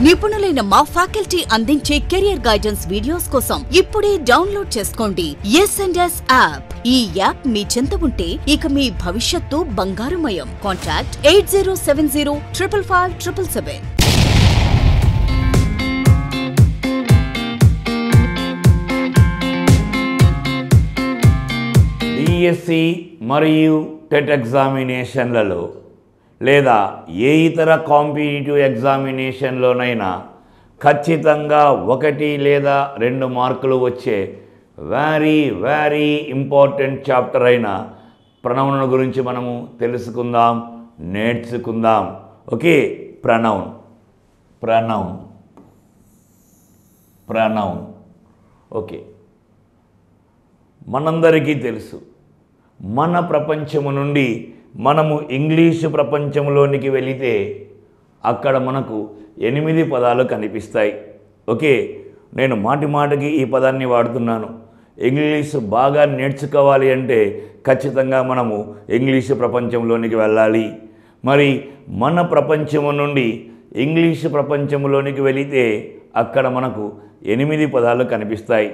నిపుణులైన మా ఫ్యాకల్టీ అందించే కెరియర్ గైడెన్స్ వీడియోస్ కోసం ఇప్పుడే డౌన్లోడ్ చేసుకోండి S&S యాప్. ఈ యాప్ మీ చెంత ఉంటే ఇక మీ భవిష్యత్తు బంగారుమయం. కాంటాక్ట్ 8070555777. డిఎస్సి మరియు టెట్ ఎగ్జామినేషన్లలో లేదా ఏ ఇతర కాంపిటేటివ్ ఎగ్జామినేషన్లోనైనా ఖచ్చితంగా 1 లేదా 2 మార్కులు వచ్చే వెరీ ఇంపార్టెంట్ చాప్టర్ అయిన ప్రొనౌన్ గురించి మనము తెలుసుకుందాం, నేర్చుకుందాం. Okay, pronoun. ఓకే, మనందరికీ తెలుసు, మన ప్రపంచము నుండి మనము ఇంగ్లీషు ప్రపంచంలోనికి వెళితే అక్కడ మనకు 8 పదాలు కనిపిస్తాయి. ఓకే, నేను మాటికి ఈ పదాన్ని వాడుతున్నాను. ఇంగ్లీషు బాగా నేర్చుకోవాలి అంటే ఖచ్చితంగా మనము ఇంగ్లీషు ప్రపంచంలోనికి వెళ్ళాలి. మరి మన ప్రపంచము నుండి ఇంగ్లీషు ప్రపంచంలోనికి వెళితే అక్కడ మనకు 8 పదాలు కనిపిస్తాయి.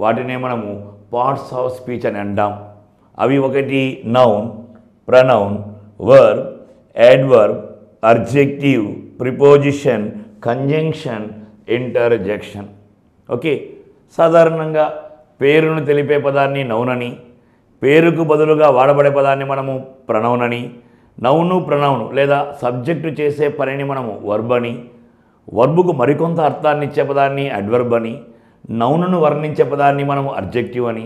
వాటినే మనము పార్ట్స్ ఆఫ్ స్పీచ్ అని అంటాం. అవి 1 noun, pronoun, verb, adverb, adjective, preposition, conjunction, interjection. Okay, సాధారణంగా పేరును తెలిపే పదాన్ని నౌన్ అని, పేరుకు బదులుగా వాడబడే పదాన్ని మనము ప్రొనౌన్ అని, ప్రొనౌన్ లేదా సబ్జెక్టు చేసే పనిని మనము వర్బ్ అని, వర్బుకు మరికొంత అర్థాన్ని ఇచ్చే పదాన్ని అడ్వర్బ్ అని, నౌనును వర్ణించే పదాన్ని మనము అడ్జెక్టివ్ అని,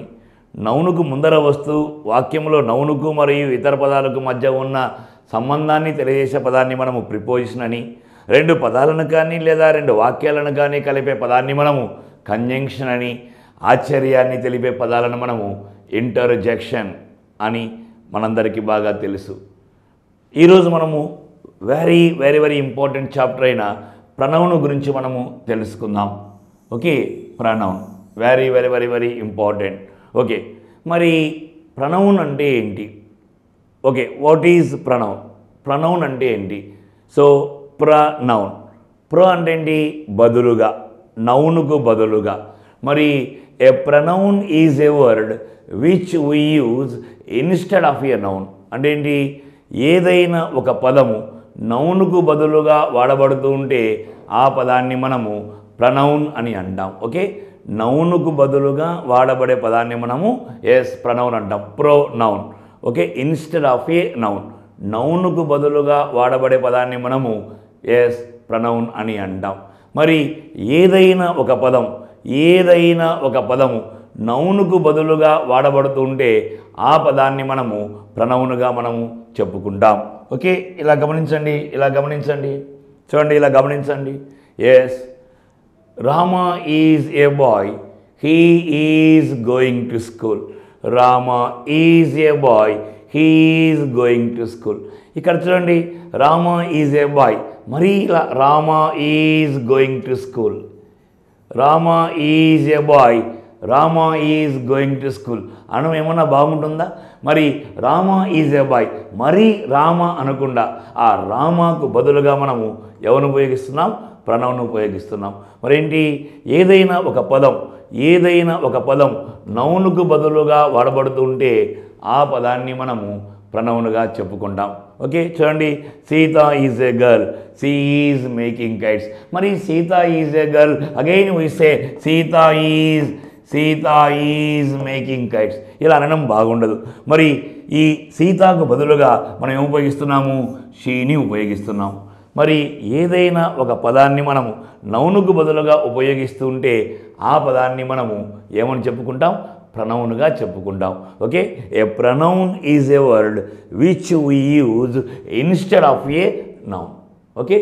నౌనుకు ముందర వస్తూ వాక్యంలో నౌనుకు మరియు ఇతర పదాలకు మధ్య ఉన్న సంబంధాన్ని తెలియజేసే పదాన్ని మనము ప్రిపోజిషన్ అని, 2 పదాలను కానీ లేదా 2 వాక్యాలను కానీ కలిపే పదాన్ని మనము కంజంక్షన్ అని, ఆశ్చర్యాన్ని తెలిపే పదాలను మనము ఇంటర్జెక్షన్ అని మనందరికీ బాగా తెలుసు. ఈరోజు మనము వెరీ ఇంపార్టెంట్ చాప్టర్ అయిన ప్రొనౌన్ గురించి మనము తెలుసుకుందాం. Okay, pronoun very important. Okay, మరి ప్రొనౌన్ అంటే ఏంటి? ఓకే, వాట్ ఈజ్ ప్రొనౌన్ అంటే ఏంటి? సో ప్రొనౌన్ అంటే ఏంటి? బదులుగా, నౌనుకు బదులుగా. మరి a pronoun is a word which we use instead of a noun. అంటే ఏంటి? ఏదైనా ఒక పదము నౌనుకు బదులుగా వాడబడుతూ ఉంటే ఆ పదాన్ని మనము ప్రొనౌన్ అని అంటాం. ఓకే, నౌనుకు బదులుగా వాడబడే పదాన్ని మనము ప్రొనౌన్ అంటాం. Pronoun. Okay, instead of a noun, నౌనుకు బదులుగా వాడబడే పదాన్ని మనము ప్రొనౌన్ అని అంటాం. మరి ఏదైనా ఒక పదము నౌనుకు బదులుగా వాడబడుతుంటే ఆ పదాన్ని మనము ప్రొనౌన్గా మనము చెప్పుకుంటాం. ఓకే, ఇలా గమనించండి చూడండి, ఇలా గమనించండి. Rama is a boy, he is going to school. Rama is a boy, he is going to school. ఇక్కడ చూడండి, Rama is a boy, మరి ఇలా Rama is going to school. Rama is a boy, Rama is going to school అనడం ఏమన్నా బాగుంటుందా? మరి Rama is a boy, మరి రామ అనకుండా ఆ రామాకు బదులుగా మనము ఎవరిని ఉపయోగిస్తున్నాం? ప్రొనౌన్ ఉపయోగిస్తున్నాం. మరేంటి? ఏదైనా ఒక పదం నౌనుకు బదులుగా వాడబడుతుంటే ఆ పదాన్ని మనము ప్రొనౌన్గా చెప్పుకుంటాం. ఓకే, చూడండి, Sita is a girl, she is making kites. మరి Sita is a girl, again we say Sita is making kites. ఇలా అనడం బాగుండదు. మరి ఈ సీతకు బదులుగా మనం ఏం ఉపయోగిస్తున్నాము? షీని ఉపయోగిస్తున్నాము. మరి ఏదైనా ఒక పదాన్ని మనము నౌనుకు బదులుగా ఉపయోగిస్తుంటే ఆ పదాన్ని మనము ఏమని చెప్పుకుంటాం? ప్రొనౌన్గా చెప్పుకుంటాం. Okay, a pronoun is a word which we use instead of a noun. Okay,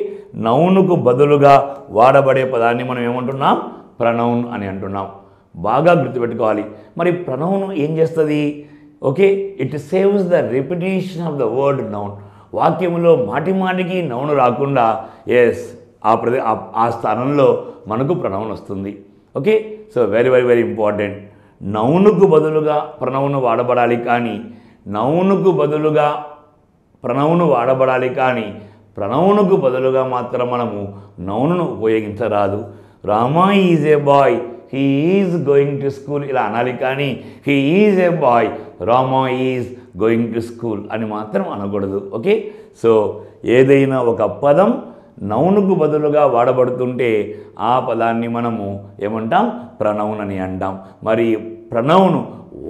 నౌనుకు బదులుగా వాడబడే పదాన్ని మనం ఏమంటున్నాం? ప్రొనౌన్ అని అంటున్నాం. బాగా గుర్తుపెట్టుకోవాలి. మరి ప్రొనౌన్ ఏం చేస్తుంది? Okay, it saves the repetition of the word noun. వాక్యంలో మాటికి నౌను రాకుండా ఆ స్థానంలో మనకు ప్రొనౌన్ వస్తుంది. Okay, so very important. నౌనుకు బదులుగా ప్రొనౌన్ వాడబడాలి, కానీ ప్రనౌన్కు బదులుగా మాత్రం మనము నౌన్ను ఉపయోగించరాదు. Rama is a boy, he is going to school ఇలా అనాలి, కానీ he is a boy, Rama is going to school అని మాత్రం అనకూడదు. ఓకే, సో ఏదైనా ఒక పదం నౌన్కు బదులుగా వాడబడుతుంటే ఆ పదాన్ని మనము ఏమంటాం? ప్రనౌన్ అని అంటాం. మరి ప్రనౌన్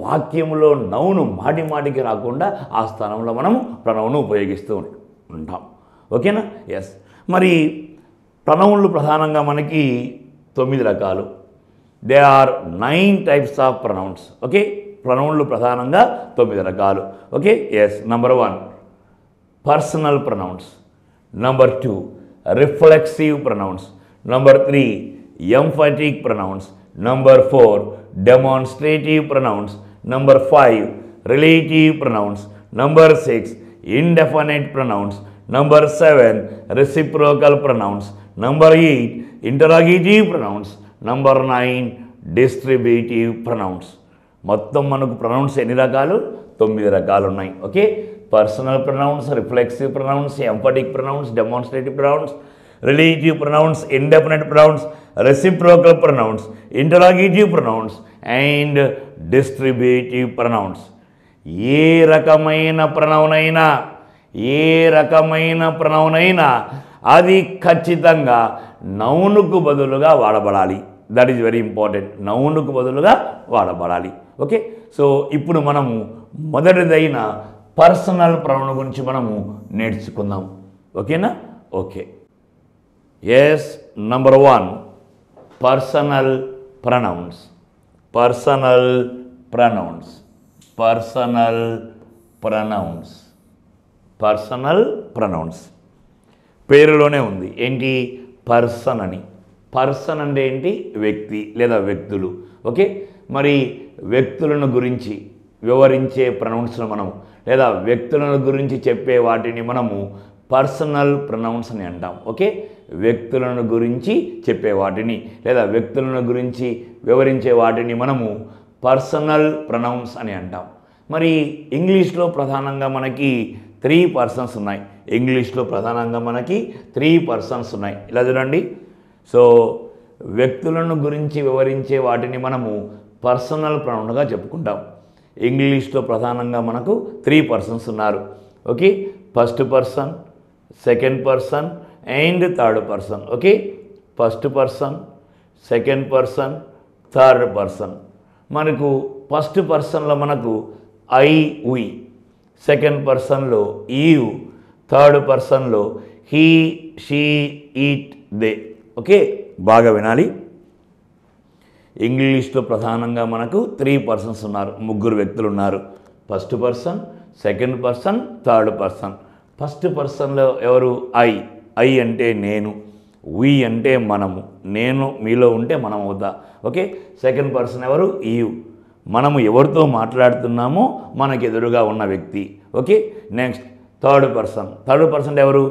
వాక్యంలో నౌను మాటి మాటికి రాకుండా ఆ స్థానంలో మనము ప్రనౌన్ ఉపయోగిస్తూ ఉంటాం. ఓకేనా? ఎస్. మరి ప్రనౌన్లు ప్రధానంగా మనకి 9 రకాలు. They are 9 types of pronouns. Okay, ప్రనౌన్లు ప్రధానంగా 9 రకాలు. Okay, yes. Number 1 personal pronouns, number 2 reflexive pronouns, number 3 emphatic pronouns, number 4 demonstrative pronouns, number 5 relative pronouns, number 6 indefinite pronouns, number 7 reciprocal pronouns, number 8 interrogative pronouns, number 9 distributive pronouns. మొత్తం మనకు pronouns ఎన్ని రకాలు? 9 రకాలు ఉన్నాయి. Okay, personal pronouns, reflexive pronouns, emphatic pronouns, demonstrative pronouns, relative pronouns, indefinite pronouns, reciprocal pronouns, interrogative pronouns and distributive pronouns. ఏ రకమైన pronoun అయినా అది ఖచ్చితంగా నౌన్కు బదులుగా వాడబడాలి. That is very important. నౌన్కు బదులుగా వాడబడాలి. ఓకే, సో ఇప్పుడు మనము మొదటిదైన పర్సనల్ ప్రనౌన్ గురించి మనము నేర్చుకుందాం. ఓకేనా? Okay, yes. Number 1 personal pronouns. Personal pronouns, personal pronouns, personal pronouns. పేరులోనే ఉంది ఏంటి? పర్సన్ అని. పర్సన్ అంటే ఏంటి? వ్యక్తి లేదా వ్యక్తులు. ఓకే, మరి వ్యక్తులను గురించి వివరించే ప్రనౌన్స్ను మనము లేదా వ్యక్తులను గురించి చెప్పే వాటిని మనము పర్సనల్ ప్రనౌన్స్ అని అంటాం. ఓకే, వ్యక్తులను గురించి చెప్పే వాటిని లేదా వ్యక్తులను గురించి వివరించే వాటిని మనము పర్సనల్ ప్రనౌన్స్ అని అంటాం. మరి ఇంగ్లీష్లో ప్రధానంగా మనకి 3 persons ఉన్నాయి. ఇంగ్లీష్లో ప్రధానంగా మనకి 3 persons ఉన్నాయి. ఇలా చూడండి. సో వ్యక్తులను గురించి వివరించే వాటిని మనము పర్సనల్ ప్రనౌన్గా చెప్పుకుంటాం. ఇంగ్లీష్లో ప్రధానంగా మనకు 3 persons ఉన్నారు. Okay, first person, second person and third person. Okay, first person, second person, third person. మనకు ఫస్ట్ పర్సన్లో మనకు ఐ, వి, సెకండ్ పర్సన్లో యు, థర్డ్ పర్సన్లో he, she, it, they. Okay, బాగా వినాలి. ఇంగ్లీష్లో ప్రధానంగా మనకు 3 persons ఉన్నారు. 3 వ్యక్తులు ఉన్నారు. First person, second person, third person. First పర్సన్లో ఎవరు? ఐ అంటే నేను, వి అంటే మనము, నేను మీలో ఉంటే మనం అవుతా. ఓకే, సెకండ్ పర్సన్ ఎవరు? యు, మనము ఎవరితో మాట్లాడుతున్నామో మనకు ఎదురుగా ఉన్న వ్యక్తి. ఓకే, నెక్స్ట్ థర్డ్ పర్సన్ ఎవరు?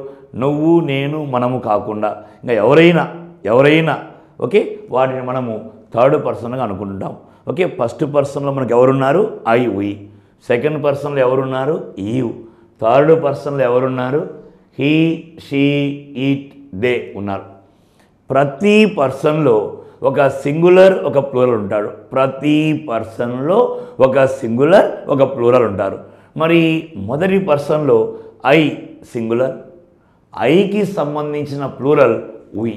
నువ్వు, నేను, మనము కాకుండా ఇంకా ఎవరైనా. ఓకే, వాటిని మనము థర్డ్ పర్సన్గా అనుకుంటాం. ఓకే, ఫస్ట్ పర్సన్లో మనకు ఎవరున్నారు? I, we. సెకండ్ పర్సన్లో ఎవరున్నారు? యు. థర్డ్ పర్సన్లో ఎవరున్నారు? హీ, షీ, ఇట్, దే ఉన్నారు. ప్రతి పర్సన్లో ఒక సింగులర్, ఒక ప్లూరల్ ఉంటాడు. ప్రతి పర్సన్లో ఒక సింగులర్, ఒక ప్లూరల్ ఉంటారు. మరి మొదటి పర్సన్లో ఐ సింగులర్, ఐకి సంబంధించిన ప్లూరల్ వి.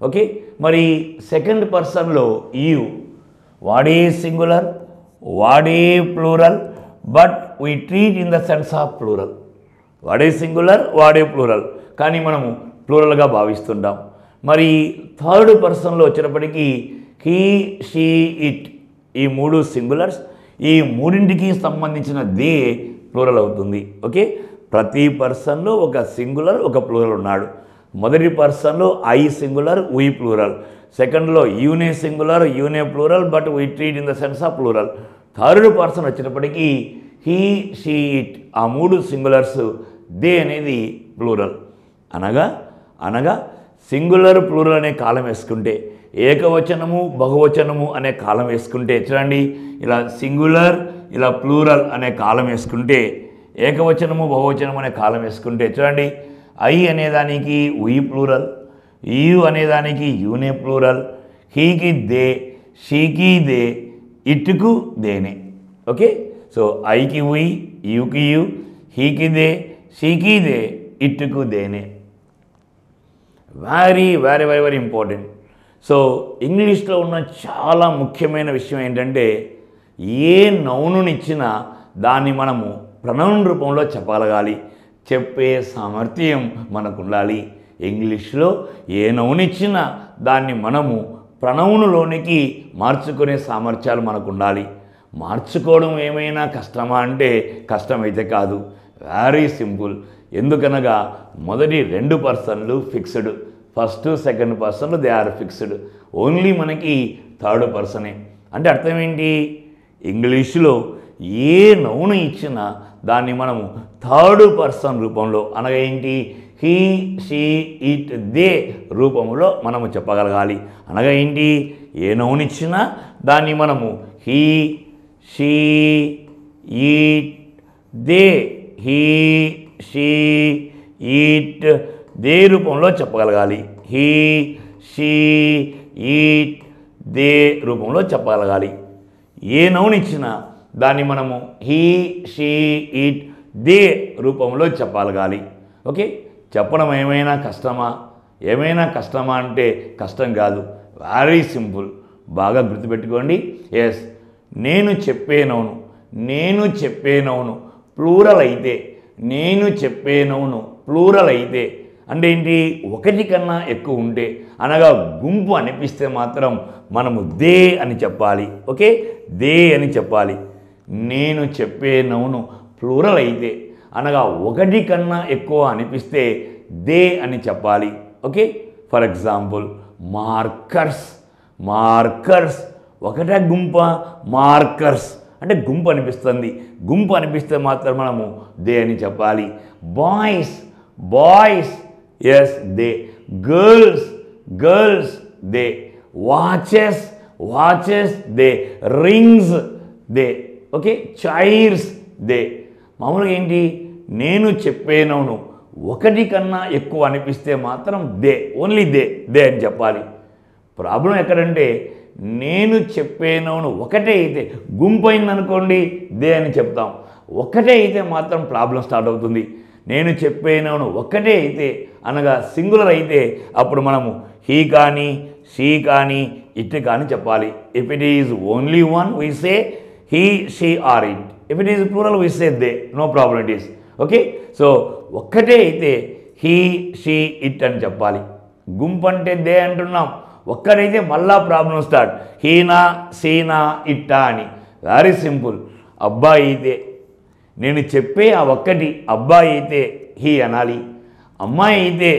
ఓకే, మరి సెకండ్ పర్సన్లో యు, వాడే సింగులర్, వాడే plural, but we treat in the sense of plural. వాడే సింగులర్, వాడే ప్లూరల్, కానీ మనము ప్లూరల్గా భావిస్తుంటాం. మరి థర్డ్ పర్సన్లో వచ్చేటప్పటికీ హీ, షీ, ఇట్, ఈ 3 సింగులర్స్, ఈ 3కి సంబంధించిన దే ప్లూరల్ అవుతుంది. ఓకే, ప్రతి పర్సన్లో ఒక సింగులర్, ఒక ప్లూరల్ ఉన్నాడు. మొదటి పర్సన్లో ఐ సింగులర్, వి ప్లూరల్. సెకండ్లో యూనే సింగులర్, యూనే plural, but we treat in the sense of plural. Third person వచ్చేటప్పటికీ హీ, షీ, ఇట్, ఆ 3 సింగులర్స్, దే అనేది ప్లూరల్. అనగా సింగులర్, ప్లూరల్ అనే కాలం వేసుకుంటే, ఏకవచనము, బహువచనము అనే కాలం వేసుకుంటే, చూడండి ఇలా సింగులర్, ఇలా ప్లూరల్ అనే కాలం వేసుకుంటే, ఏకవచనము, బహువచనము అనే కాలం వేసుకుంటే, చూడండి ఐ అనేదానికి ఉయి ప్లూరల్, యు అనేదానికి యూనే ప్లూరల్, హీకి దే, షీకి దే, ఇట్కు దేనే. ఓకే, సో ఐకి ఉయి, యుకి యు, హీకి దే, షీకి దే, ఇట్కు దేనే. Very very very very important. So ఇంగ్లీష్లో ఉన్న చాలా ముఖ్యమైన విషయం ఏంటంటే ఏ నౌనునిచ్చినా దాన్ని మనము ప్రనౌన్ రూపంలో చెప్పగలగాలి, చెప్పే సామర్థ్యం మనకు ఉండాలి. ఇంగ్లీష్లో ఏ నౌనిచ్చినా దాన్ని మనము ప్రనౌనులోనికి మార్చుకునే సామర్థ్యాలు మనకు ఉండాలి. మార్చుకోవడం ఏమైనా కష్టమా అంటే కష్టమైతే కాదు, వెరీ సింపుల్. ఎందుకనగా మొదటి 2 పర్సన్లు ఫిక్స్డ్, ఫస్ట్ సెకండ్ పర్సన్లు దే ఆర్ ఫిక్స్డ్, ఓన్లీ మనకి థర్డ్ పర్సనే. అంటే అర్థం ఏంటి, ఇంగ్లీషులో ఏ నౌను ఇచ్చినా దాన్ని మనము థర్డ్ పర్సన్ రూపంలో అనగా ఏంటి, హీ, షీ, ఇట్, దే రూపంలో మనము చెప్పగలగాలి. అనగా ఏంటి, ఏ నౌను ఇచ్చినా దాన్ని మనము he, she, it, they, he, she, it, they రూపంలో చెప్పగలగాలి. హీ, షీ, ఇట్, దే రూపంలో చెప్పగలగాలి. ఏ నౌన్ ఇచ్చినా దాన్ని మనము హీ, షీ, ఇట్, దే రూపంలో చెప్పగలగాలి. ఓకే, చెప్పడం ఏమైనా కష్టమా, ఏమైనా కష్టమా అంటే కష్టం కాదు, వెరీ సింపుల్. బాగా గుర్తుపెట్టుకోండి. ఎస్, నేను చెప్పే నౌను, నేను చెప్పే నౌను ప్లూరల్ అయితే, నేను చెప్పే నౌను ప్లూరల్ అయితే అంటే ఏంటి, ఒకటి కన్నా ఎక్కువ ఉంటే అనగా గుంపు అనిపిస్తే మాత్రం మనము దే అని చెప్పాలి. ఓకే, దే అని చెప్పాలి. నేను చెప్పే నౌను ప్లూరల్ అయితే అనగా ఒకటి కన్నా ఎక్కువ అనిపిస్తే దే అని చెప్పాలి. Okay, for example markers, markers ఒకటే గుంప, మార్కర్స్ అంటే గుంపు అనిపిస్తుంది, గుంపు అనిపిస్తే మాత్రం మనము దే అని చెప్పాలి. Boys, boys, yes they. Girls, girls they. Watches, watches they. Rings they. Okay, chairs they. మామూలుగా ఏంటి, నేను చెప్పేనవును ఒకటి కన్నా ఎక్కువ అనిపిస్తే మాత్రం దే, ఓన్లీ దే, దే అని చెప్పాలి. ప్రాబ్లం ఎక్కడంటే నేను చెప్పేనవును ఒకటే అయితే, గుంపు అయిందనుకోండి దే అని చెప్తాం, ఒకటే అయితే మాత్రం ప్రాబ్లం స్టార్ట్ అవుతుంది. నేను చెప్పేనవును ఒకటే అయితే అనగా సింగులర్ అయితే అప్పుడు మనము హీ కానీ, షీ కానీ, ఇట్ కానీ చెప్పాలి. If it is only one we say he, she or it. If it is plural we say they, no problem it is. Okay, so ఒక్కటే అయితే హీ, షీ, ఇట్ అని చెప్పాలి. గుంపు అంటే దే అంటున్నాం, ఒక్కడైతే మళ్ళా ప్రాబ్లం స్టార్ట్, హీనా, షీనా, ఇట్టా అని. Very simple. అబ్బాయి అయితే నేను చెప్పే ఆ ఒక్కటి అబ్బాయి అయితే హీ అనాలి, అమ్మాయి అయితే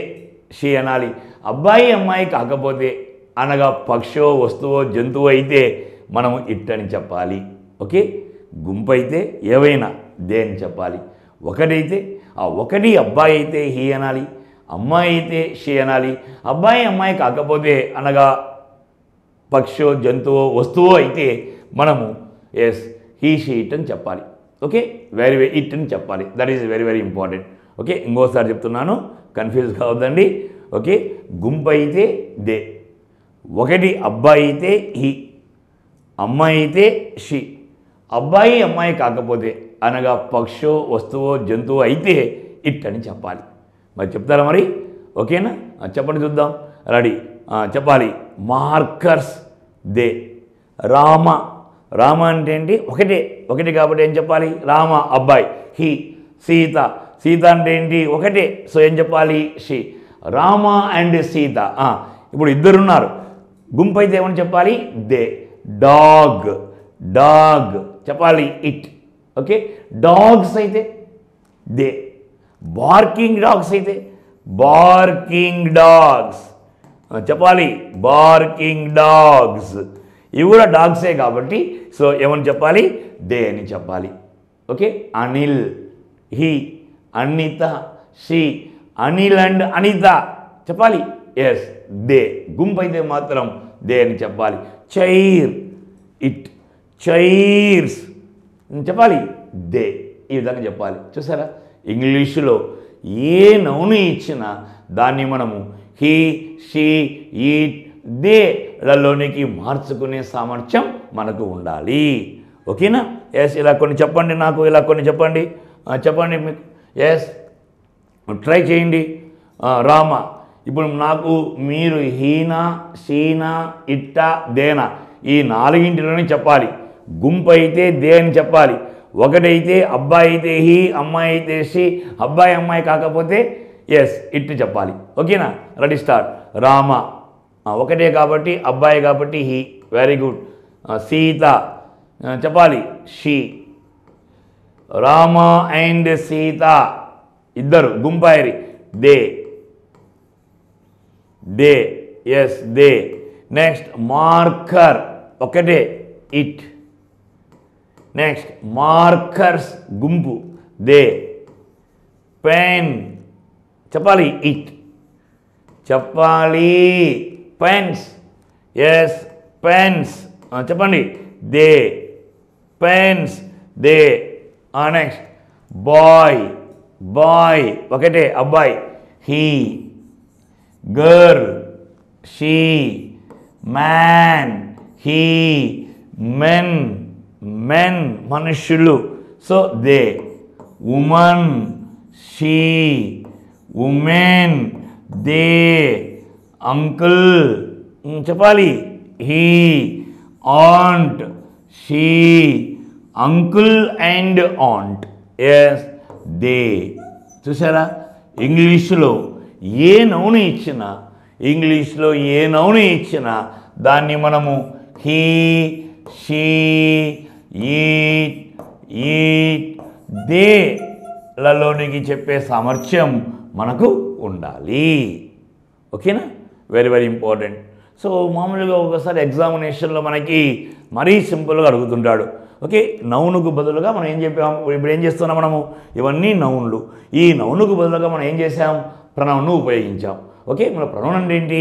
షీ అనాలి. అబ్బాయి అమ్మాయి కాకపోతే అనగా పక్షో, వస్తువో, జంతువు అయితే మనము ఇట్ అని చెప్పాలి. ఓకే, గుంపు అయితే ఏవైనా దే అని చెప్పాలి. ఒకటైతే ఆ ఒకటి అబ్బాయి అయితే హీ అనాలి, అమ్మాయి అయితే షీ అనాలి. అబ్బాయి అమ్మాయి కాకపోతే అనగా పక్షో, జంతువో, వస్తువో అయితే మనము ఎస్ హీ, షీ, ఇట్ అని చెప్పాలి. ఓకే, వెరీ వెరీ ఇట్ అని చెప్పాలి. That is very very important. Okay, ఇంకోసారి చెప్తున్నాను, కన్ఫ్యూజ్ కావద్దండి. ఓకే, గుంపు అయితే దే, ఒకటి అబ్బాయి అయితే హీ, అమ్మాయి అయితే షీ. అబ్బాయి అమ్మాయి కాకపోతే అనగా పక్షో, వస్తువో, జంతువు అయితే ఇట్ అని చెప్పాలి. మరి చెప్తారా మరి? ఓకేనా, చెప్పండి చూద్దాం. రెడీ, చెప్పాలి. Markers they. రామ, రామ అంటే ఏంటి, ఒకటే, ఒకటి కాబట్టి ఏం చెప్పాలి, రామ అబ్బాయి. హీ, సీత, సీత అంటే ఏంటి, ఒకటే, సో ఏం చెప్పాలి, షీ. రామ అండ్ సీత, ఇప్పుడు ఇద్దరున్నారు, గుంపు అయితే ఏమని చెప్పాలి, దే. డాగ్, డాగ్ చెప్పాలి, ఇట్. ఓకే, డాగ్స్ అయితే దే. బార్కింగ్ డాగ్స్ అయితే బార్కింగ్ డాగ్స్ చెప్పాలి, బార్కింగ్ డాగ్స్. ఇవి కూడా డాగ్సే కాబట్టి సో ఏమని చెప్పాలి, దే అని చెప్పాలి. Okay, Anil, he, Anita, she. Anil and Anita చెప్పాలి, ఎస్ దే. గుంపు అయితే మాత్రం దే అని చెప్పాలి. Chair, it. చైర్స్ చెప్పాలి, దే. ఈ విధంగా చెప్పాలి. చూసారా, ఇంగ్లీషులో ఏ నౌను ఇచ్చినా దాన్ని మనము హీ, షీ, ఈట్, దేలలోనికి మార్చుకునే సామర్థ్యం మనకు ఉండాలి. ఓకేనా? ఎస్, ఇలా కొన్ని చెప్పండి, నాకు ఇలా కొన్ని చెప్పండి. చెప్పండి మీకు. ఎస్, ట్రై చేయండి. రామ. ఇప్పుడు నాకు మీరు హీనా, షీనా, ఇట్ట, దేనా ఈ నాలుగింటిలోనే చెప్పాలి. గుంపు అయితే దే అని చెప్పాలి. ఒకటైతే అబ్బాయి అయితే హీ, అమ్మాయి అయితే షీ, అబ్బాయి అమ్మాయి కాకపోతే ఎస్ ఇట్ చెప్పాలి. ఓకేనా? Ready start. రామ ఒకటే కాబట్టి అబ్బాయి కాబట్టి హీ. Very good. సీత చెప్పాలి షీ. రామ అండ్ సీత ఇద్దరు గుంపాయిరి they. They. Yes they. Next marker ఒకటే ఇట్. నెక్స్ట్ మార్కర్స్ గుంపు దే. పెన్ చెప్పాలి ఇట్. చెప్పాలి పెన్స్. ఎస్ పెన్స్ చెప్పండి they. Pens they. Next boy. Boy ఒకటే అబ్బాయి he. Girl she. Man he. Men men మనుష్యులు so they. Woman she. Women they. Uncle చెప్పాలి he. Aunt she. Uncle and aunt yes they. చూసారా? ఇంగ్లీష్లో ఏ noun ఇచ్చినా ఇంగ్లీష్లో ఏ noun ఇచ్చినా దాన్ని మనము హీ, షీ, ఈట్, ఈట్, దేలలోనికి చెప్పే సామర్థ్యం మనకు ఉండాలి. ఓకేనా? Very very important. సో మామూలుగా ఒకసారి ఎగ్జామినేషన్లో మనకి మరీ సింపుల్గా అడుగుతుంటాడు. ఓకే, నౌనుకు బదులుగా మనం ఏం చెప్పాము? ఇప్పుడు ఏం చేస్తున్నాం మనము? ఇవన్నీ నౌన్లు. ఈ నౌనుకు బదులుగా మనం ఏం చేసాం? ప్రనౌన్ను ఉపయోగించాం. ఓకే, మన ప్రనౌన్ అంటే ఏంటి?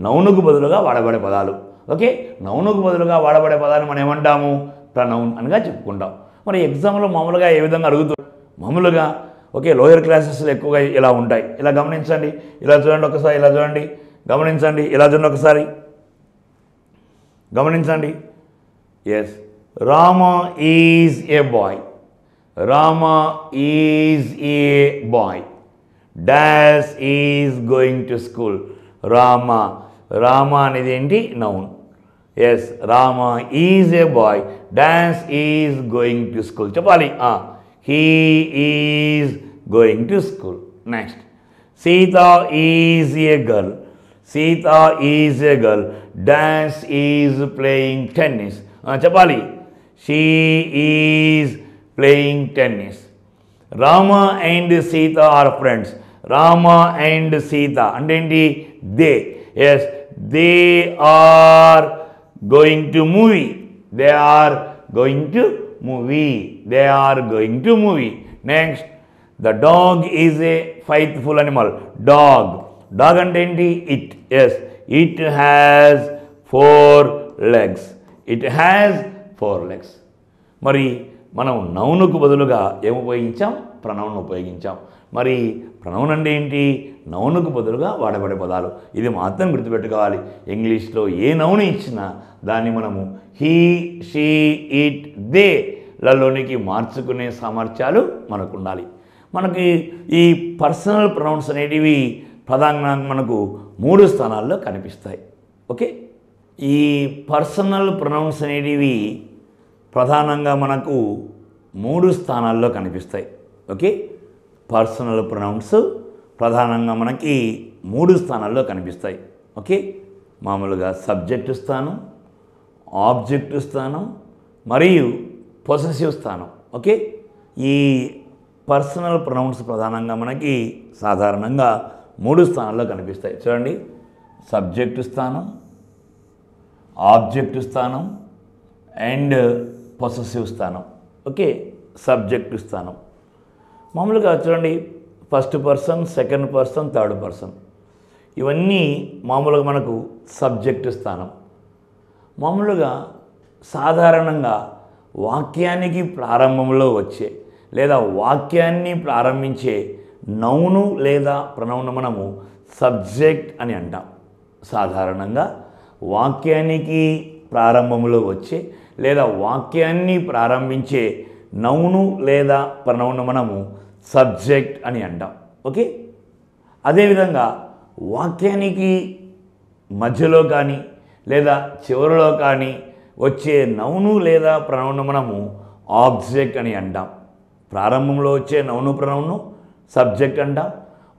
నౌనుకు బదులుగా వాడబడే పదాలు. ఓకే, నౌనుకు బదులుగా వాడబడే పదాన్ని మనం ఏమంటాము? ప్రనౌన్ అనగా చెప్పుకుంటాం. మరి ఎగ్జామ్లో మామూలుగా ఏ విధంగా అడుగుతాం? మామూలుగా ఓకే లోయర్ క్లాసెస్లో ఎక్కువగా ఇలా ఉంటాయి. ఇలా గమనించండి, ఇలా చూడండి ఒకసారి, ఇలా చూడండి, గమనించండి, ఇలా చూడండి ఒకసారి, గమనించండి. Yes, Rama is a boy. Rama is a boy. Dash is going to school. Rama. Rama అనేది ఏంటి? Noun. Yes, Rama is a boy. Dash is going to school చెప్పాలి. He is going to school. Next, Sita is a girl. Sita is a girl. Dash is playing tennis చెప్పాలి. She is playing tennis. Rama and Sita are friends. Rama and Sita అంటే ఏంటి? They. Yes, they are going to movie. They are going to movie. They are going to movie. Next, the dog is a faithful animal. Dog. Dog అంటే ఏంటి? It. Yes, it has 4 legs. It has 4 legs. మరి మనం నౌనుకు బదులుగా ఏం ఉపయోగించాం? Pronoun ఉపయోగించాం. మరి pronoun అంటే ఏంటి? నౌనుకు బదులుగా వాడబడే పదాలు. ఇది మాత్రం గుర్తుపెట్టుకోవాలి. ఇంగ్లీష్లో ఏ నౌను ఇచ్చినా దాన్ని మనము హీ, షీ, ఇట్, దేలలోనికి మార్చుకునే సామర్థ్యాలు మనకు ఉండాలి. మనకి ఈ పర్సనల్ ప్రొనౌన్స్ అనేటివి ప్రధానంగా మనకు 3 స్థానాల్లో కనిపిస్తాయి. ఓకే, ఈ పర్సనల్ ప్రొనౌన్స్ అనేటివి ప్రధానంగా మనకు 3 స్థానాల్లో కనిపిస్తాయి. ఓకే, పర్సనల్ ప్రొనౌన్స్ ప్రధానంగా మనకి 3 స్థానాల్లో కనిపిస్తాయి. ఓకే, మామూలుగా సబ్జెక్టు స్థానం, ఆబ్జెక్టు స్థానం మరియు పొసెసివ్ స్థానం. ఓకే, ఈ పర్సనల్ ప్రొనౌన్స్ ప్రధానంగా మనకి సాధారణంగా 3 స్థానాల్లో కనిపిస్తాయి. చూడండి, సబ్జెక్టు స్థానం, ఆబ్జెక్టు స్థానం అండ్ పొసెసివ్ స్థానం. ఓకే, సబ్జెక్టు స్థానం మామూలుగా చూడండి, first person, second person, third person ఇవన్నీ మామూలుగా మనకు సబ్జెక్టు స్థానం. మామూలుగా సాధారణంగా వాక్యానికి ప్రారంభంలో వచ్చే లేదా వాక్యాన్ని ప్రారంభించే నౌను లేదా ప్రనౌన్ మనము సబ్జెక్ట్ అని అంటాం. సాధారణంగా వాక్యానికి ప్రారంభంలో వచ్చే లేదా వాక్యాన్ని ప్రారంభించే నౌను లేదా ప్రనౌన్ మనము సబ్జెక్ట్ అని అంటాం. ఓకే, అదేవిధంగా వాక్యానికి మధ్యలో కానీ లేదా చివరిలో కానీ వచ్చే నౌను లేదా ప్రనౌన్ మనము ఆబ్జెక్ట్ అని అంటాం. ప్రారంభంలో వచ్చే నౌను ప్రనౌన్ను సబ్జెక్ట్ అంటాం.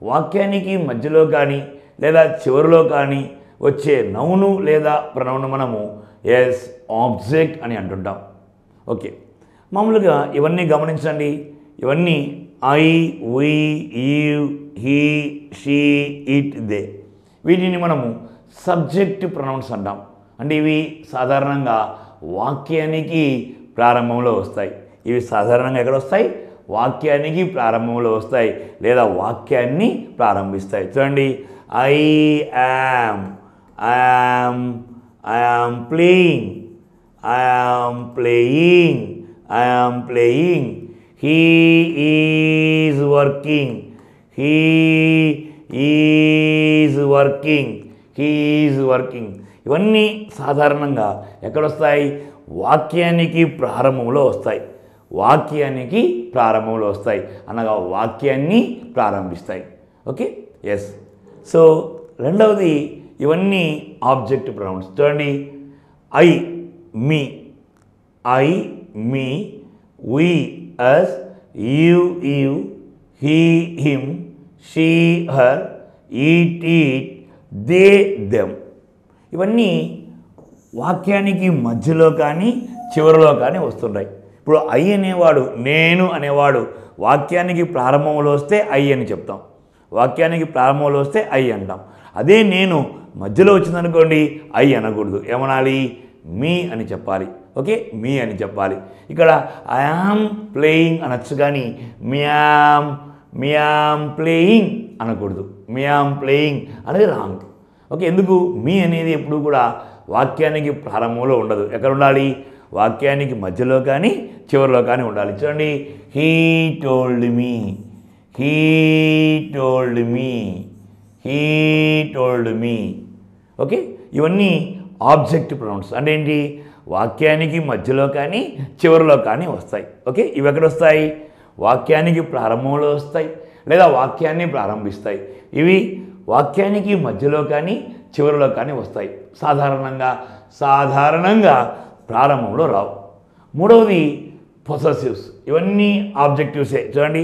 వాక్యానికి మధ్యలో కానీ లేదా చివరిలో కానీ వచ్చే నౌను లేదా ప్రనౌన్ మనము ఆబ్జెక్ట్ అని అంటుంటాం. ఓకే, మామూలుగా ఇవన్నీ గమనించండి. ఇవన్నీ I, we, you, he, she, it, they, వీటిని మనము సబ్జెక్ట్ ప్రొనౌన్స్ అంటాం. అంటే ఇవి సాధారణంగా వాక్యానికి ప్రారంభంలో వస్తాయి. ఇవి సాధారణంగా ఎక్కడ వస్తాయి? వాక్యానికి ప్రారంభంలో వస్తాయి లేదా వాక్యాన్ని ప్రారంభిస్తాయి. చూడండి, I am, I am playing, he is working, ఇవన్నీ సాధారణంగా ఎక్కడొస్తాయి? వాక్యానికి ప్రారంభంలో వస్తాయి. అనగా వాక్యాన్ని ప్రారంభిస్తాయి. Okay, yes. సో రెండవది, ఇవన్నీ ఆబ్జెక్ట్ ప్రొనౌన్స్. చూడండి, I, me, we, us, you, he, him, she, her, it, they, them. ఇవన్నీ వాక్యానికి మధ్యలో కానీ చివరిలో కానీ వస్తుంటాయి. ఇప్పుడు ఐ అనేవాడు, నేను అనేవాడు వాక్యానికి ప్రారంభంలో వస్తే ఐ అని చెప్తాం. వాక్యానికి ప్రారంభంలో వస్తే ఐ అంటాం. అదే నేను మధ్యలో వచ్చిందనుకోండి ఐ అనకూడదు. ఏమనాలి? మీ అని చెప్పాలి. ఓకే, మీ అని చెప్పాలి. ఇక్కడ ఐ యామ్ ప్లేయింగ్ అనొచ్చు కానీ మియామ్ ప్లేయింగ్ అనకూడదు. మియామ్ ప్లేయింగ్ అనేది రాంగ్. ఓకే, ఎందుకు? మీ అనేది ఎప్పుడు కూడా వాక్యానికి ప్రారంభంలో ఉండదు. ఎక్కడ ఉండాలి? వాక్యానికి మధ్యలో కానీ చివరిలో కానీ ఉండాలి. చూడండి, హీ టోల్డ్ మీ, ఓకే. ఇవన్నీ ఆబ్జెక్ట్ ప్రొనౌన్స్. అంటే ఏంటి? వాక్యానికి మధ్యలో కానీ చివరిలో కానీ వస్తాయి. ఓకే, ఇవి ఎక్కడ వస్తాయి? వాక్యానికి ప్రారంభంలో వస్తాయి లేదా వాక్యాన్ని ప్రారంభిస్తాయి. ఇవి వాక్యానికి మధ్యలో కానీ చివరిలో కానీ వస్తాయి. సాధారణంగా ప్రారంభంలో రావు. మూడవది పొసెసివ్స్. ఇవన్నీ ఆబ్జెక్టివ్సే. చూడండి,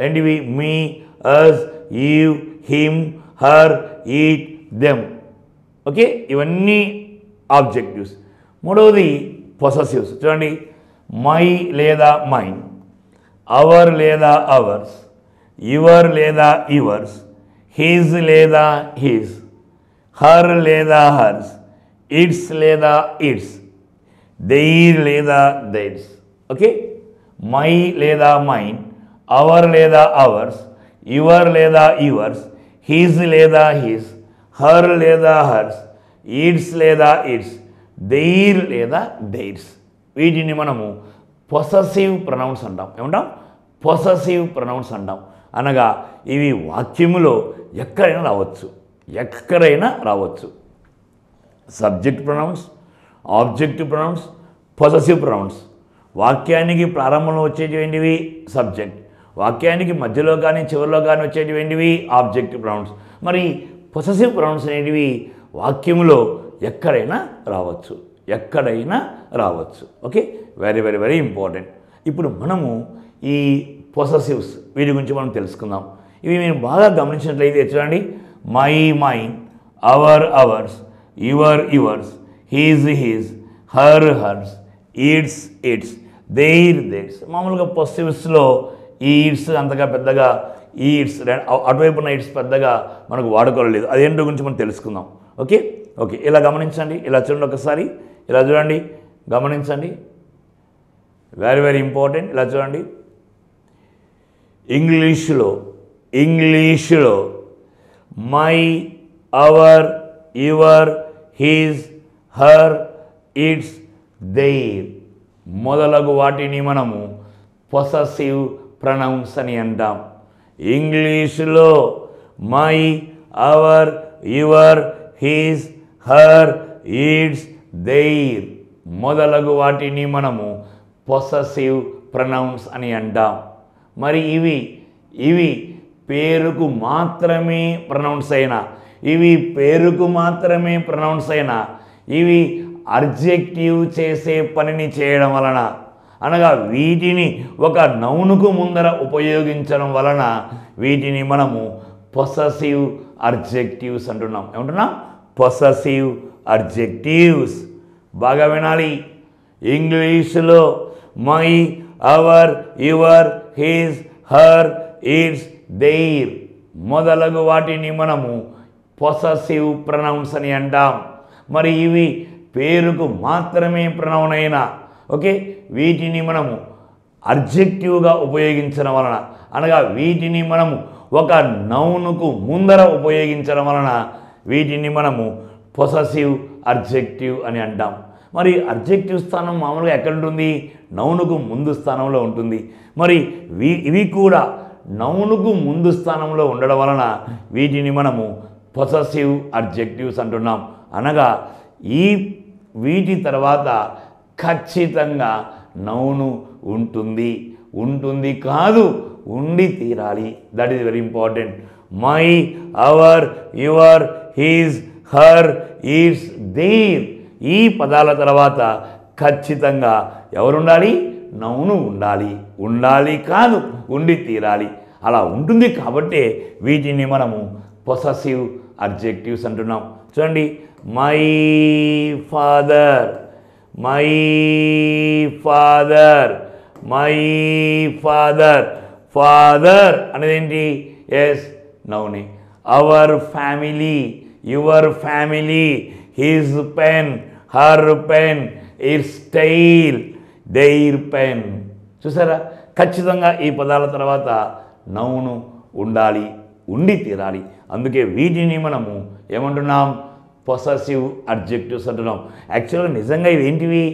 ఏంటివి? Me, us, you, him, her, it, them. Okay, ఇవన్నీ ఆబ్జెక్టివ్స్. మూడవది పొసెసివ్స్. చూడండి, మై లేదా మైన్, అవర్ లేదా అవర్స్, యువర్ లేదా యువర్స్, హిజ్ లేదా హిజ్, హర్ లేదా హర్స్, ఇట్స్ లేదా ఇట్స్, దెయిర్ లేదా దైర్స్. ఓకే, మై లేదా మైన్, అవర్ లేదా అవర్స్, యువర్ లేదా యువర్స్, హిజ్ లేదా హిజ్, హర్ లేదా హర్స్, ఇట్స్ లేదా ఇట్స్, దెయిర్ లేదా దైర్స్. వీటిని మనము పొసెసివ్ ప్రొనౌన్స్ అంటాం. ఏమంటాం? పొసెసివ్ ప్రొనౌన్స్ అంటాం. అనగా ఇవి వాక్యములో ఎక్కడైనా రావచ్చు. Subject pronouns, object pronouns, possessive pronouns. వాక్యానికి ప్రారంభంలో వచ్చేటివేంటివి? సబ్జెక్ట్. వాక్యానికి మధ్యలో కానీ చివరిలో కానీ వచ్చేటివేంటివి? Object pronouns. మరి పొసెసివ్ ప్రొనౌన్స్ అనేటివి వాక్యములో ఎక్కడైనా రావచ్చు. Okay, very very very important. ఇప్పుడు మనము ఈ పొసెసివ్స్ వీటి గురించి మనం తెలుసుకుందాం. ఇవి మీరు బాగా గమనించినట్లయితే చూడండి, my mine, our ours, your yours, his his, her hers, its its, their theirs. మామూలుగా పొసెసివ్స్లో ఈ ఇట్స్ అంతగా పెద్దగా ఈ ఇట్స్ అటువైపు ఉన్న ఇట్స్ పెద్దగా మనకు వాడుకోలేదు. అదేంటో గురించి మనం తెలుసుకుందాం. ఓకే, ఇలా గమనించండి. ఇలా చూడండి, ఒకసారి ఇలా చూడండి, గమనించండి. Very very important. ఇలా చూడండి, ఇంగ్లీషులో my, our, your, his, her, its, their మొదలగు వాటిని మనము పొసెసివ్ ప్రొనౌన్స్ అని అంటాం. ఇంగ్లీషులో my, our, your, his, her, its, their మొదలగు వాటిని మనము పొసెసివ్ ప్రొనౌన్స్ అని అంటాం. మరి ఇవి పేరుకు మాత్రమే ప్రొనౌన్స్ అయినా, ఇవి అడ్జెక్టివ్ చేసే పనిని చేయడం వలన, అనగా వీటిని ఒక నౌనుకు ముందర ఉపయోగించడం వలన వీటిని మనము పొసెసివ్ అడ్జెక్టివ్స్ అంటున్నాం. ఏమంటున్నాం? Possessive adjectives. బాగా వినాలి. ఇంగ్లీషులో my, our, your, his, her, its, their మొదలగు వాటిని మనము పొసెసివ్ ప్రొనౌన్స్ అని అంటాం. మరి ఇవి పేరుకు మాత్రమే ప్రొనౌన్ అయినా, ఓకే, వీటిని మనము అడ్జెక్టివ్గా ఉపయోగించడం వలన, అనగా వీటిని మనము ఒక నౌనుకు ముందర ఉపయోగించడం వలన వీటిని మనము పొసెసివ్ అడ్జెక్టివ్ అని అంటాం. మరి అడ్జెక్టివ్ స్థానం మామూలుగా ఎక్కడ ఉంటుంది? నౌనుకు ముందు స్థానంలో ఉంటుంది. మరి ఇవి కూడా నౌనుకు ముందు స్థానంలో ఉండడం వలన వీటిని మనము పొసెసివ్ అడ్జెక్టివ్స్ అంటున్నాం. అనగా వీటి తర్వాత ఖచ్చితంగా నౌను ఉంటుంది కాదు, ఉండి తీరాలి. That is very important. My, our, your, his, her, its, their ఈ పదాల తర్వాత ఖచ్చితంగా ఎవరుండాలి? నౌను ఉండాలి కాదు, ఉండి తీరాలి. అలా ఉంటుంది కాబట్టి వీటిని మనము పొసెసివ్ అడ్జెక్టివ్స్ అంటున్నాం. చూడండి, my father, my father, my father. Father అనేది ఏంటి? ఎస్, నౌనే. Our family, your family, his pen, her pen, its tail, their pen. చూసారా? ఖచ్చితంగా ఈ పదాల తర్వాత నౌను ఉండి తీరాలి. అందుకే వీటిని మనము ఏమంటున్నాం? పొసెసివ్ అడ్జెక్టివ్స్ అంటున్నాం. యాక్చువల్గా నిజంగా ఇవి ఏంటివి?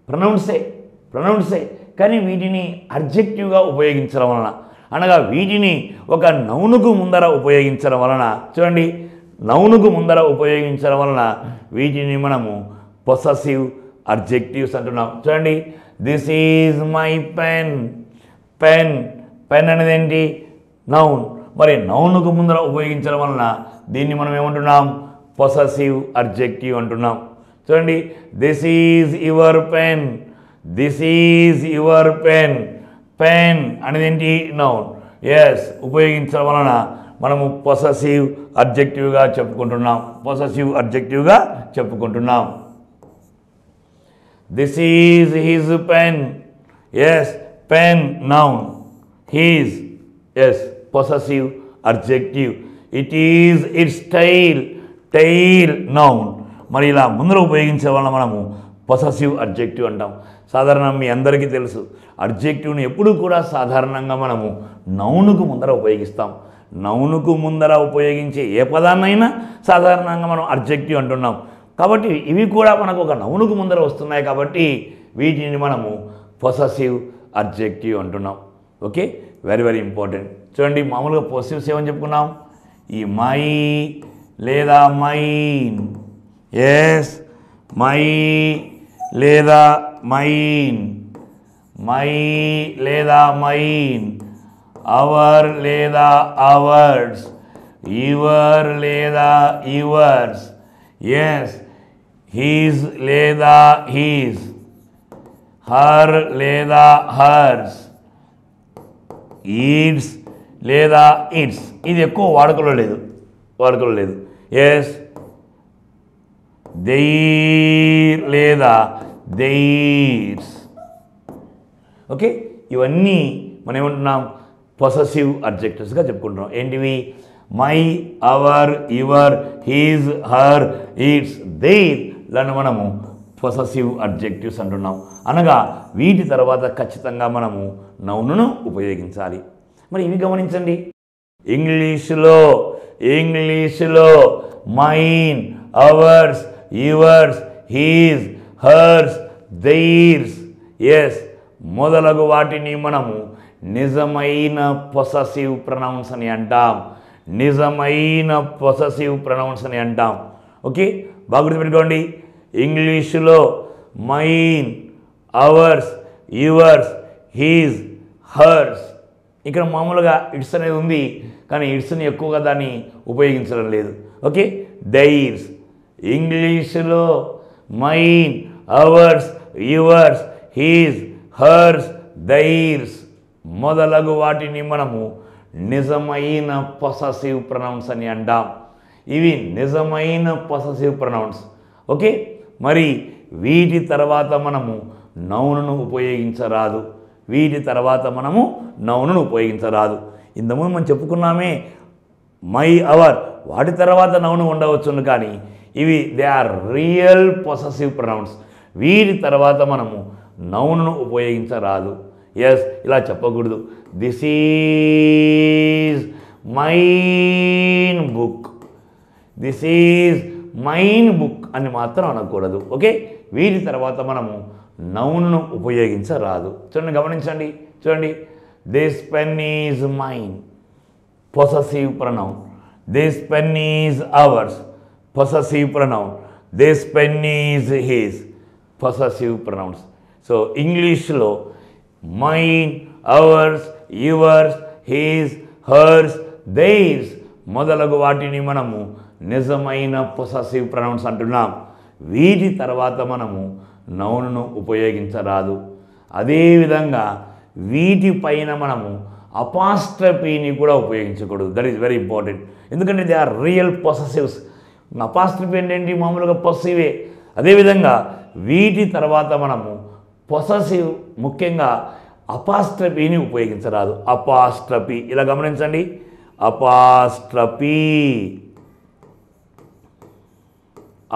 ప్రొనౌన్సే కానీ వీటిని అడ్జెక్టివ్గా ఉపయోగించడం వలన, అనగా వీటిని ఒక నౌనుకు ముందర ఉపయోగించడం వలన, చూడండి, నౌనుకు ముందర ఉపయోగించడం వలన వీటిని మనము పొసెసివ్ అడ్జెక్టివ్స్ అంటున్నాం. చూడండి, this is my pen. Pen అనేది ఏంటి? నౌన్. మరి నౌనుకు ముందర ఉపయోగించడం వలన దీన్ని మనం ఏమంటున్నాం? పొసెసివ్ అడ్జెక్టివ్ అంటున్నాం. చూడండి, this is your pen. Pen అనేది ఏంటి? నౌన్. ఎస్, ఉపయోగించడం వలన మనము పొసెసివ్ అడ్జెక్టివ్గా చెప్పుకుంటున్నాం. This is his pen. Yes, pen noun. His, yes, possessive adjective. It is its tail noun. మరి ఇలా ముందర ఉపయోగించే వలన మనము పొసెసివ్ అడ్జెక్టివ్ అంటాం. సాధారణంగా మీ అందరికీ తెలుసు, అడ్జెక్టివ్ని ఎప్పుడు కూడా సాధారణంగా మనము నౌనుకు ముందర ఉపయోగిస్తాం. నౌనుకు ముందర ఉపయోగించే ఏ పదాన్నైనా సాధారణంగా మనం అడ్జెక్టివ్ అంటున్నాం. కాబట్టి ఇవి కూడా మనకు ఒక నౌనుకు ముందర వస్తున్నాయి కాబట్టి వీటిని మనము పొసెసివ్ అడ్జెక్టివ్ అంటున్నాం. Okay, very very important. చూడండి, మామూలుగా పొసెసివ్స్ ఏమని చెప్పుకున్నాం? ఈ మై లేదా మైన్. ఎస్, మై లేదా మైన్. అవర్ లేదా అవర్స్. యువర్ లేదా యువర్స్. ఎస్, హిజ్ లేదా హిజ్. హర్ లేదా హర్స్. ఇట్స్ లేదా ఇట్స్. ఇది ఎక్కువ వాడుకలో లేదు. ఎస్, దెయిర్ లేదా దెయిర్స్. ఓకే, ఇవన్నీ మనం ఏమంటున్నాం? పొసెసివ్ అడ్జెక్టివ్స్గా చెప్పుకుంటున్నాం. ఏంటివి? My, our, your, his, her, its, their లను మనము పొసెసివ్ అడ్జెక్టివ్స్ అంటున్నాం. అనగా వీటి తర్వాత ఖచ్చితంగా మనము నౌనును ఉపయోగించాలి. మరి ఇవి గమనించండి. ఇంగ్లీషులో mine, ours, yours, his, hers, theirs, yes మొదలగు వాటిని మనము నిజమైన పొసెసివ్ ప్రొనౌన్స్ అని అంటాం. నిజమైన పొసెసివ్ ప్రొనౌన్స్ అని అంటాం. ఓకే, బాగా గుర్తుపెట్టుకోండి. ఇంగ్లీషులో mine, ours, yours, his, hers, ఇక్కడ మామూలుగా ఇట్స్ అనేది ఉంది, కానీ ఇట్స్ని ఎక్కువగా దాన్ని ఉపయోగించడం లేదు. Okay, theirs. ఇంగ్లీషులో mine, ours, yours, his, hers, theirs మొదలగు వాటిని మనము నిజమైన పొసెసివ్ ప్రొనౌన్స్ అని అంటాం. ఇవి నిజమైన పొసెసివ్ ప్రొనౌన్స్. ఓకే, మరి వీటి తర్వాత మనము నౌనును ఉపయోగించరాదు. వీటి తర్వాత మనము నౌనును ఉపయోగించరాదు. ఇంతకుముందు మనం చెప్పుకున్నామే మై, అవర్, వాటి తర్వాత నౌను ఉండవచ్చును, కానీ ఇవి they are real possessive pronouns. వీటి తర్వాత మనము నౌనును ఉపయోగించరాదు. ఎస్, ఇలా చెప్పకూడదు. This is mine book, this is mine book అని మాత్రం అనకూడదు. ఓకే, వీటి తర్వాత మనము నౌన్ను ఉపయోగించరాదు. చూడండి, గమనించండి, చూడండి. This pen is mine, possessive pronoun. This pen is ours, possessive pronoun. This pen is his, possessive pronouns. So ఇంగ్లీష్లో mine, ours, yours, his, hers, theirs మొదలగు వాటిని మనము నిజమైన పొసెసివ్ ప్రొనౌన్స్ అంటున్నాం. వీటి తర్వాత మనము నౌనును ఉపయోగించరాదు. అదేవిధంగా వీటిపైన మనము అపాస్ట్రఫీని కూడా ఉపయోగించకూడదు. That is very important. ఎందుకంటే they are real possessives. Apostrophe ఏంటి, మామూలుగా పొసెసివే. అదేవిధంగా వీటి తర్వాత మనము పొసెసివ్, ముఖ్యంగా అపాస్ట్రఫీని ఉపయోగించరాదు. అపాస్ట్రఫీ, ఇలా గమనించండి. అపాస్ట్రఫీ,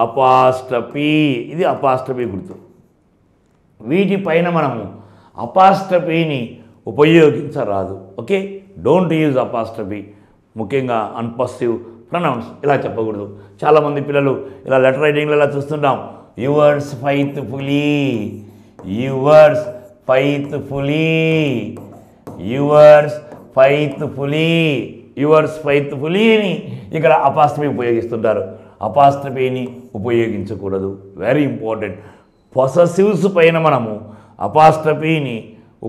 అపాస్ట్రఫీ, ఇది అపాస్ట్రఫీ గుర్తు. వీటిపైన మనము అపాస్ట్రఫీని ఉపయోగించరాదు. ఓకే, డోంట్ యూజ్ అపాస్ట్రఫీ, ముఖ్యంగా అన్పొసెసివ్ ప్రొనౌన్స్ ఇలా చెప్పకూడదు. చాలామంది పిల్లలు ఇలా లెటర్ రైటింగ్లో ఇలా చూస్తుంటాం. యువర్స్ ఫైత్ఫుల్లీ, యువర్స్ ఫైత్ఫుల్లీ, యువర్స్ ఫైత్ఫుల్లీ, యువర్స్ ఫైత్ఫుల్లీ అని ఇక్కడ అపాస్ట్రఫీ ఉపయోగిస్తుంటారు. అపాస్ట్రఫీని ఉపయోగించకూడదు. Very important. పొసెసివ్స్ పైన మనము అపాస్ట్రఫీని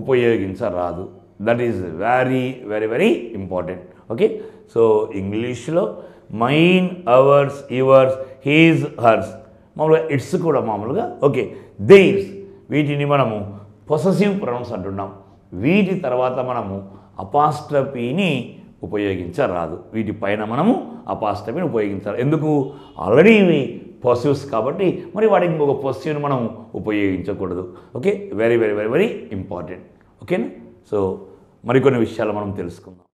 ఉపయోగించరాదు. That is very very very important. Okay, so ఇంగ్లీష్లో mine, ours, yours, his, hers, మామూలుగా ఇట్స్ కూడా మామూలుగా. ఓకే, దెయిర్స్, వీటిని మనము పొసెసివ్ ప్రొనౌన్స్ అంటున్నాం. వీటి తర్వాత మనము అపాస్ట్రఫీని ఉపయోగించరాదు. వీటిపైన మనము అపాస్ట్రఫీని ఉపయోగించాలి. ఎందుకు? ఆల్రెడీ ఇవి పొసెసివ్స్ కాబట్టి మరి వాటికి ఇంకొక పొసెసివ్ని మనం ఉపయోగించకూడదు. Okay, very very very very important. ఓకేనా? సో మరికొన్ని విషయాలు మనం తెలుసుకుందాం.